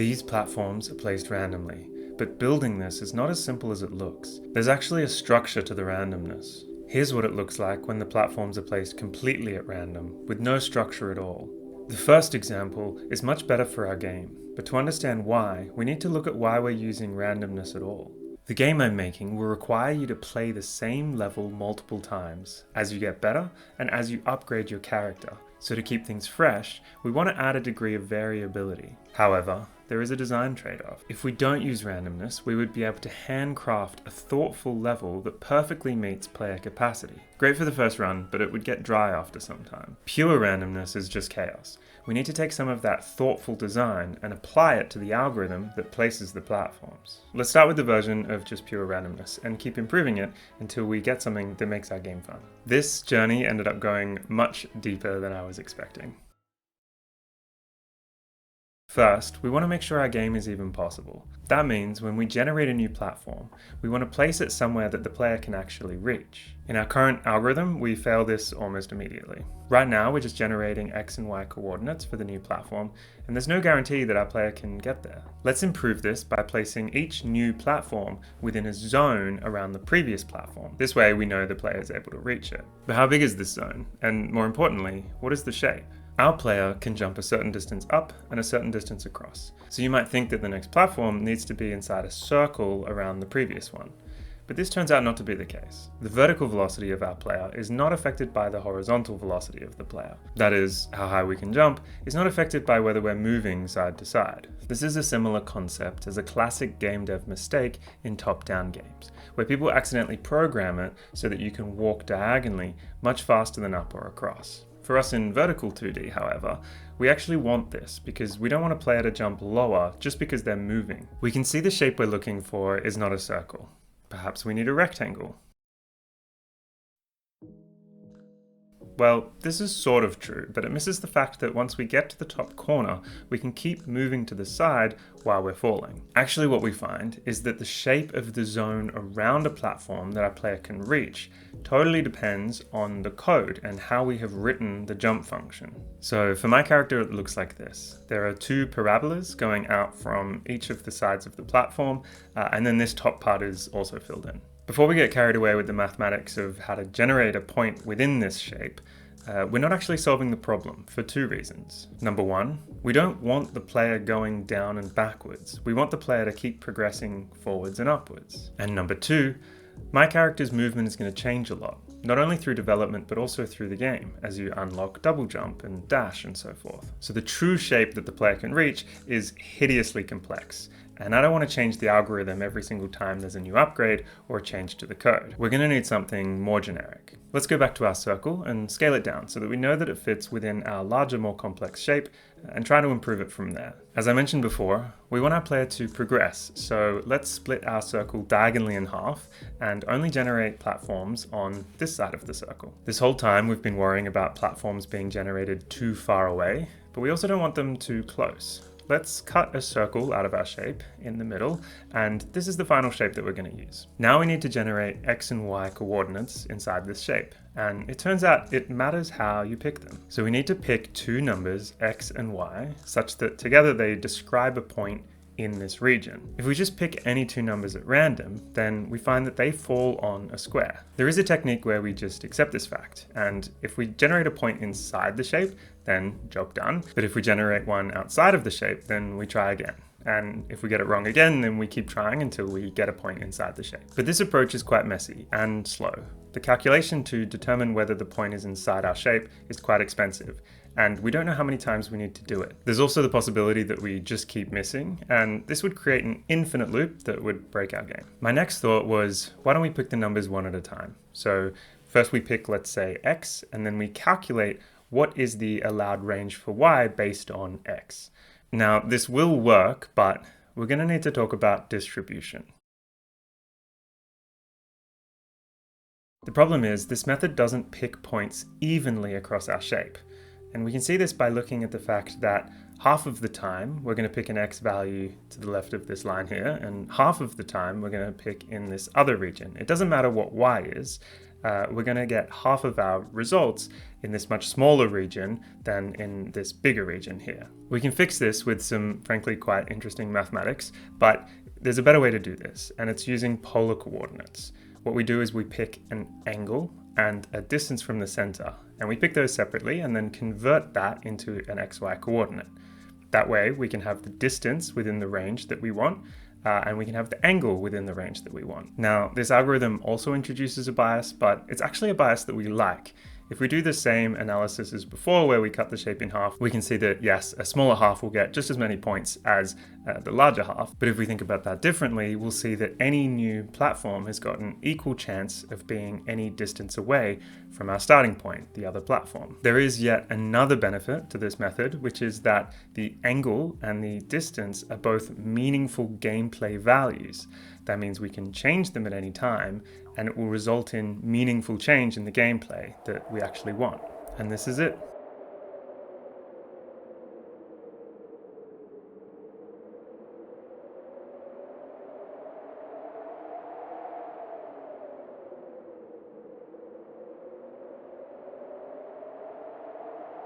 These platforms are placed randomly, but building this is not as simple as it looks. There's actually a structure to the randomness. Here's what it looks like when the platforms are placed completely at random, with no structure at all. The first example is much better for our game, but to understand why, we need to look at why we're using randomness at all. The game I'm making will require you to play the same level multiple times as you get better and as you upgrade your character. So to keep things fresh, we want to add a degree of variability. However, there is a design trade-off. If we don't use randomness, we would be able to handcraft a thoughtful level that perfectly meets player capacity. Great for the first run, but it would get dry after some time. Pure randomness is just chaos. We need to take some of that thoughtful design and apply it to the algorithm that places the platforms. Let's start with the version of just pure randomness and keep improving it until we get something that makes our game fun. This journey ended up going much deeper than I was expecting. First, we want to make sure our game is even possible. That means when we generate a new platform, we want to place it somewhere that the player can actually reach. In our current algorithm, we fail this almost immediately. Right now, we're just generating X and Y coordinates for the new platform, and there's no guarantee that our player can get there. Let's improve this by placing each new platform within a zone around the previous platform. This way, we know the player is able to reach it. But how big is this zone? And more importantly, what is the shape? Our player can jump a certain distance up and a certain distance across. So you might think that the next platform needs to be inside a circle around the previous one. But this turns out not to be the case. The vertical velocity of our player is not affected by the horizontal velocity of the player. That is, how high we can jump is not affected by whether we're moving side to side. This is a similar concept as a classic game dev mistake in top-down games, where people accidentally program it so that you can walk diagonally much faster than up or across. For us in vertical 2D, however, we actually want this because we don't want a player to jump lower just because they're moving. We can see the shape we're looking for is not a circle. Perhaps we need a rectangle. Well, this is sort of true, but it misses the fact that once we get to the top corner, we can keep moving to the side while we're falling. Actually, what we find is that the shape of the zone around a platform that our player can reach totally depends on the code and how we have written the jump function. So for my character, it looks like this. There are two parabolas going out from each of the sides of the platform, and then this top part is also filled in. Before we get carried away with the mathematics of how to generate a point within this shape, we're not actually solving the problem for two reasons. Number one, we don't want the player going down and backwards. We want the player to keep progressing forwards and upwards. And number two, my character's movement is going to change a lot, not only through development but also through the game, as you unlock double jump and dash and so forth. So the true shape that the player can reach is hideously complex. And I don't want to change the algorithm every single time there's a new upgrade or a change to the code. We're going to need something more generic. Let's go back to our circle and scale it down so that we know that it fits within our larger, more complex shape and try to improve it from there. As I mentioned before, we want our player to progress, so let's split our circle diagonally in half and only generate platforms on this side of the circle. This whole time we've been worrying about platforms being generated too far away, but we also don't want them too close. Let's cut a circle out of our shape in the middle, and this is the final shape that we're going to use. Now we need to generate X and Y coordinates inside this shape, and it turns out it matters how you pick them. So we need to pick two numbers, X and Y, such that together they describe a point in this region. If we just pick any two numbers at random, then we find that they fall on a square. There is a technique where we just accept this fact, and if we generate a point inside the shape, then job done. But if we generate one outside of the shape, then we try again. And if we get it wrong again, then we keep trying until we get a point inside the shape. But this approach is quite messy and slow. The calculation to determine whether the point is inside our shape is quite expensive, and we don't know how many times we need to do it. There's also the possibility that we just keep missing, and this would create an infinite loop that would break our game. My next thought was, why don't we pick the numbers one at a time? So first we pick, let's say, X, and then we calculate what is the allowed range for Y based on X. Now, this will work, but we're going to need to talk about distribution. The problem is, this method doesn't pick points evenly across our shape. And we can see this by looking at the fact that half of the time we're going to pick an X value to the left of this line here, and half of the time we're going to pick in this other region. It doesn't matter what Y is, we're going to get half of our results in this much smaller region than in this bigger region here. We can fix this with some, frankly, quite interesting mathematics, but there's a better way to do this, and it's using polar coordinates. What we do is we pick an angle and a distance from the center, and we pick those separately and then convert that into an xy coordinate. That way we can have the distance within the range that we want, and we can have the angle within the range that we want. Now, this algorithm also introduces a bias, but it's actually a bias that we like. If we do the same analysis as before, where we cut the shape in half, we can see that yes, a smaller half will get just as many points as the larger half. But if we think about that differently, we'll see that any new platform has got an equal chance of being any distance away from our starting point, the other platform. There is yet another benefit to this method, which is that the angle and the distance are both meaningful gameplay values. That means we can change them at any time, and it will result in meaningful change in the gameplay that we actually want. And this is it.